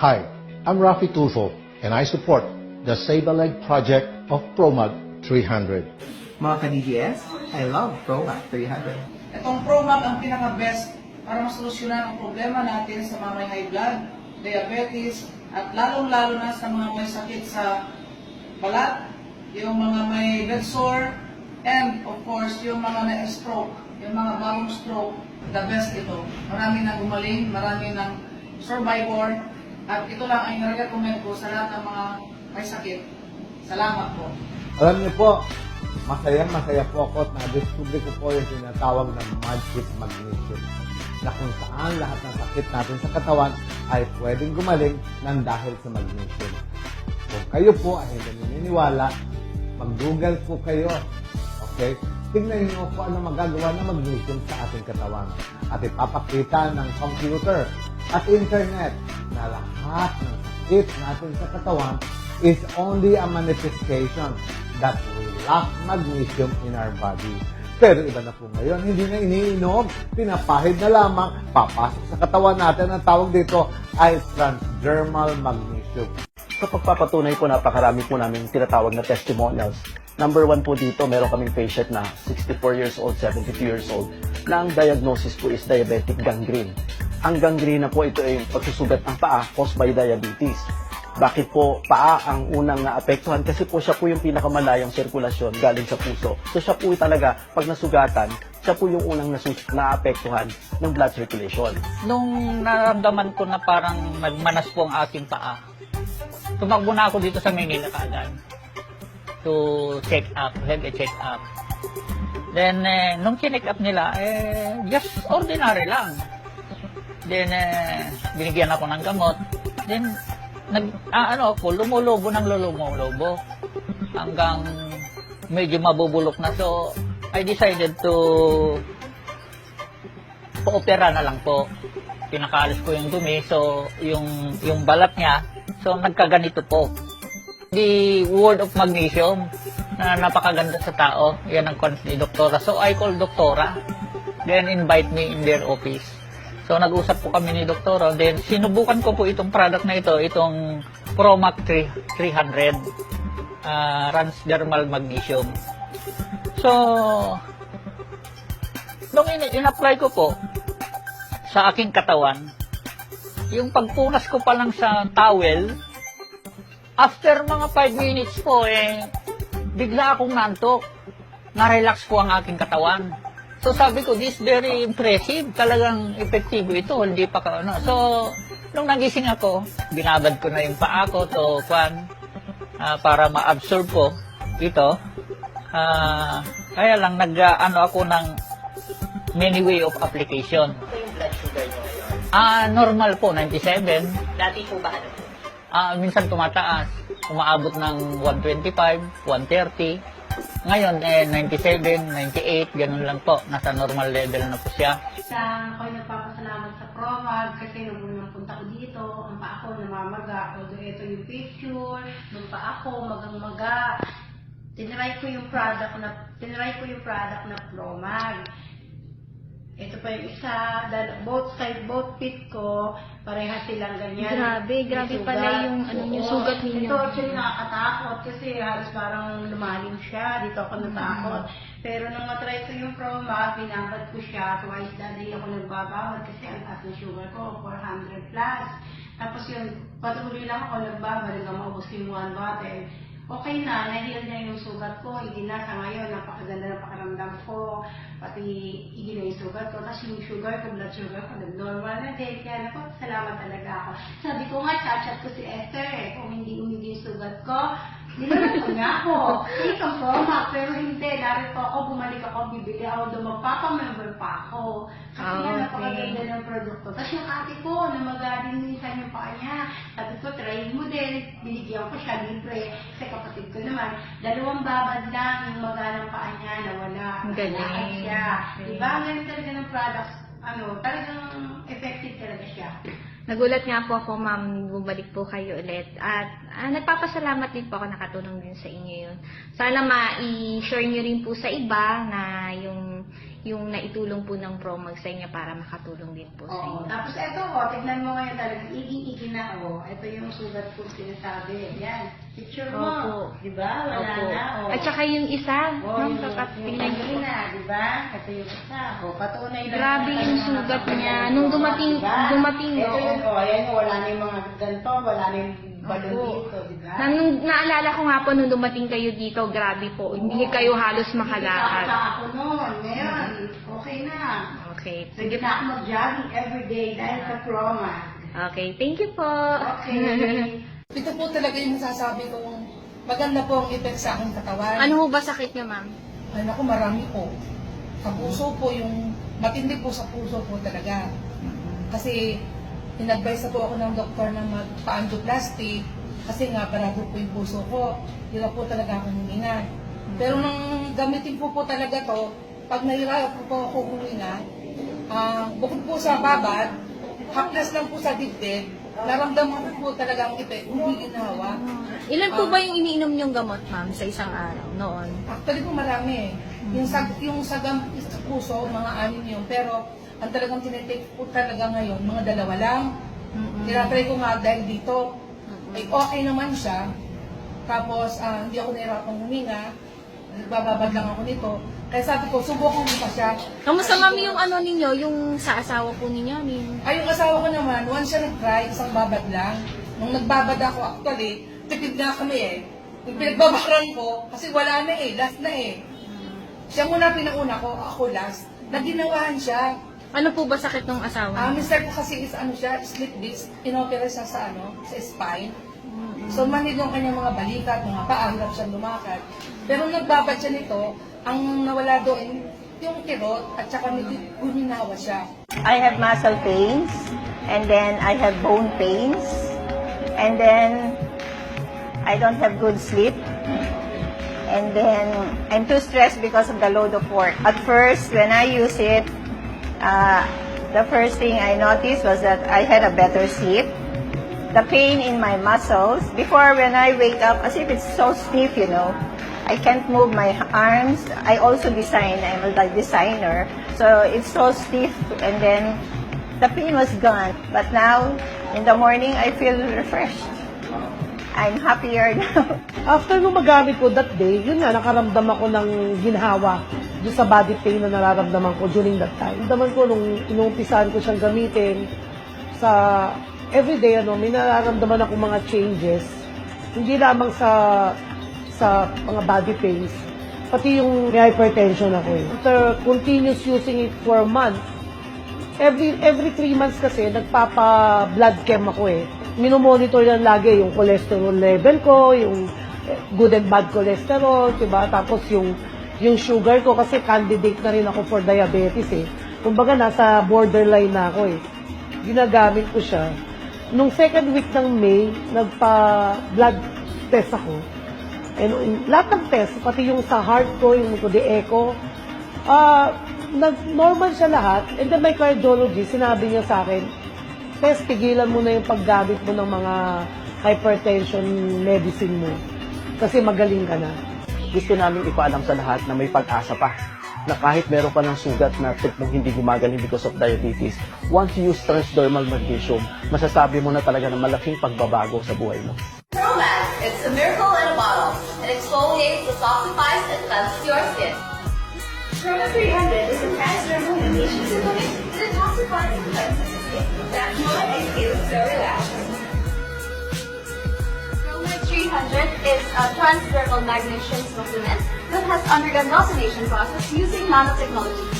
Hi, I'm Rafi Tulfo, and I support the Save a Leg project of ProMag 300. Mga ka-DDS, I love ProMag 300. Itong ProMag ang pinaka-best para masolusyonan ang problema natin sa mga may high blood, diabetes, at lalong-lalo na sa mga may sakit sa balat, yung mga may blood sore, and of course, yung mga may stroke, yung mga bagong stroke, the best ito. Marami nang gumaling, marami nang survivor, at ito lang ang nare-recommend ko sa lahat ng mga may sakit. Salamat po. Alam niyo po, masaya po ako at na-discover ko po yung tinatawag na magic magnesium na kung saan lahat ng sakit natin sa katawan ay pwedeng gumaling ng dahil sa magnesium. Kung kayo po ay hindi naniniwala, mag-google po kayo. Okay? Tingnan niyo po ano magagawa ng magnesium sa ating katawan. At ipapakita ng computer at internet na lahat ng sakit natin sa katawan is only a manifestation that we lack magnesium in our body. Pero iba na po ngayon, hindi na iniinom, pinapahid na lamang, papasok sa katawan natin, ang tawag dito ay transdermal magnesium. Sa pagpapatunay po, napakarami po namin tinatawag na testimonials. Number 1 po dito, meron kaming patient na 64 years old, 72 years old, na ang diagnosis po is diabetic gangrene. Ang gangrene na po, ito ay pagsusugat ng paa caused by diabetes. Bakit po paa ang unang naapektuhan? Kasi po siya po yung pinakamalayong sirkulasyon galing sa puso. So siya po talaga, pag nasugatan, siya po yung unang naapektuhan ng blood circulation. Nung naramdaman ko na parang nagmanas po ang aking paa, tumakbo na ako dito sa Manila kaagad to check up, have a check up. Then, nung check up nila, just ordinary lang. Then, binigyan ako ng gamot. Then, lumulobo ng lulumo-lobo hanggang medyo mabubulok na. So, I decided to pa-opera na lang po. Pinakaalis ko yung dumi, so yung balat niya, so nagkaganito po. The word of magnesium na napakaganda sa tao, yan ang kons ni Doktora. So, I call Doktora, then invite me in their office. So, nag-usap po kami ni Doktora. Then, sinubukan ko po itong product na ito, itong ProMag 300 Transdermal Magnesium. So, nung in-apply ko po sa aking katawan, yung pagpunas ko pa lang sa towel, after mga 5 minutes po, bigla akong nantok. Na-relax po ang aking katawan. So sabi ko, this very impressive. Talagang epektibo ito. Hindi pa ka, ano. So, nung nagising ako, binabad ko na yung paa ko to para ma-absorb ko ito. Kaya lang, ako ng many way of application. Ito yung blood sugar nyo ngayon? Normal po, 97. Dati po ba ano? Minsan tumataas. Umaabot ng 125, 130. Ngayon, 97, 98, ganun lang po. Nasa normal level na po siya. Ako'y nagpapasalamat sa ProMag kasi nung unang punta ko dito, ang paa ko namamaga. Although ito yung picture, nung paa ko magang-maga. Tinry ko yung product na ProMag. Ito pa yung isa, both feet ko, parehas silang ganyan. Grabe pala yung sugat ninyo. Ito actually nakakatakot kasi halos parang lumalim siya, dito ako natakot. Pero nung matry ko yung ProMag, binabad ko siya, twice a day ako nagbabawad kasi ang taas ng sugar ko, 400 plus. Tapos yun, patuloy lang ako nagbabad hanggang maubos yung 1 bottle. Okay na, na-heal na yung sugat ko, hindi na sa ngayon, napakaganda ng pakiramdam ko, pati hindi na yung sugat ko, kasi yung sugar ko, blood sugar ko, nag-normal na din, kaya salamat talaga ako. Sabi ko nga, chat ko si Esther, kung hindi umigi yung sugat ko, nilaman ko niya ako, take ang ProMag, pero hindi, narito ako, bumalik ako, bibili ako, magpapamember pa ako, kasi nga napakaganda ng produkto. Tapos yung ate ko, namagalin minsan yung paa niya, sabi ko, try mo din, binigyan ko siya libre, kasi kapatid ko naman, 2 babad lang yung magalang paa niya, nawala. Galing. Siya. Diba? Ang galing talaga ng products, talagang effective talaga siya. Nagulat nga po ako, ma'am, bumalik po kayo ulit. At nagpapasalamat din po ako, nakatulong din sa inyo yun. Sana ma-share nyo rin po sa iba na yung yung naitulong po ng Promag sa inyo para makatulong din po sa Oo. inyo. Tapos ito, tignan mo ngayon talaga, iging-igi na, ito yung sugat ko sinasabi. Yan, picture mo. Opo. Di ba? Wala Opo. na. At saka yung isa, ma'am, yung tingnan niyo po. na, di ba? Ito yung isa. Patunay lang. Grabe na yung mga sugat nakapagod, niya. Nung dumating, diba? dumating, Ito oo. yung, ayan, wala na yung mga ganito, wala na yung balon Opo. dito, di ba? Naalala ko nga po nung dumating kayo dito, grabe po. Hindi kayo halos makalakad. Nakakita ako noon. Ngayon, okay na. Okay. Sige na ako mag-jogging everyday dahil sa Promag. Okay, thank you po. Okay. Ito po talaga yung masasabi kong maganda po ang effect sa aking katawan. Ano ho ba sakit niyo, ma'am? Ay naku, marami po. Sa puso po, yung matindi po sa puso po talaga. Kasi in-advise na po ako ng doktor na magpa-angioplasty kasi nga parado po yung puso ko. Hirap po talaga akong huminga. Pero nang gamitin po talaga to, pag nahirap po ako huminga, bukod po sa babad, haplas lang po sa dibdib, naramdaman ko po talaga ang ipek, hindi ginawa. Ilan po ba yung iniinom niyong gamot, ma'am, sa isang araw noon? Actually po marami. Yung sa puso, mga 6 yun. Pero ang talagang tinitake po talaga ngayon, mga 2 lang. Tinatry ko nga dahil dito. Eh, okay naman siya. Tapos hindi ako nahirapang huminga. Nagbababad lang ako nito. Kaya sabi ko, subukan mo pa siya. Kamusta, ma'am, yung ano ninyo, yung sa asawa po ninyo? Ay, yung asawa ko naman, once siya nag-try, isang babad lang. Nung nagbabad ako, actually, tipid na kami eh. Yung pinagbabaran ko, kasi wala na eh, last na eh. Siya muna pinauna ko, ako last. Naginawahan siya. Ano po ba sakit ng asawa? Mister ko kasi is slip disc, inopera siya sa sa spine. So manhid yung kanyang mga balikat, mga paa, hirap siyang lumakad. Pero nagbabad siya nito, ang nawala doon, yung kirot, at saka guminawa siya. I have muscle pains, and then I have bone pains, and then I don't have good sleep, and then I'm too stressed because of the load of work. At first, when I use it, the first thing I noticed was that I had a better sleep. The pain in my muscles, before when I wake up, as if it's so stiff, you know, I can't move my arms. I also design, I'm a designer, so it's so stiff, and then the pain was gone. But now, in the morning, I feel refreshed. I'm happier now. After nung magamit ko that day, yun nga, nakaramdam ako ng ginhawa doon sa body pain na nararamdaman ko during that time. Naman ko nung inumpisahan ko siyang gamitin sa everyday, may nararamdaman ako mga changes. Hindi lamang sa mga body pains, pati yung may hypertension ako eh. After continuous using it for months, every 3 months kasi nagpapa-blood chem ako eh. Minomonitor yan lagi yung cholesterol level ko, yung good and bad cholesterol, diba? Tapos yung sugar ko kasi candidate na rin ako for diabetes eh. Kumbaga nasa borderline na ako eh. Ginagamit ko siya. Nung second week ng May, nagpa-blood test ako. And lahat ng test, pati yung sa heart ko, yung the echo, nag-normal siya lahat. And then my cardiologist, sinabi niya sa akin, test, tigilan mo na yung paggamit mo ng mga hypertension medicine mo. Kasi magaling ka na. Gusto namin ipaalam sa lahat na may pag-asa pa. Na kahit meron ka ng sugat na mong hindi gumagaling because of diabetes, once you use transdermal magnesium, masasabi mo na talaga na malaking pagbabago sa buhay mo. Promag, it's a miracle in a bottle. It exfoliates, detoxifies, and cleanses your skin. Promag 300 is a transdermal magnesium supplement that detoxifies and cleanses the skin. That's why it feels so relaxing. Promag 300 is a transdermal magnesium supplement that has undergone calcination process using nanotechnology.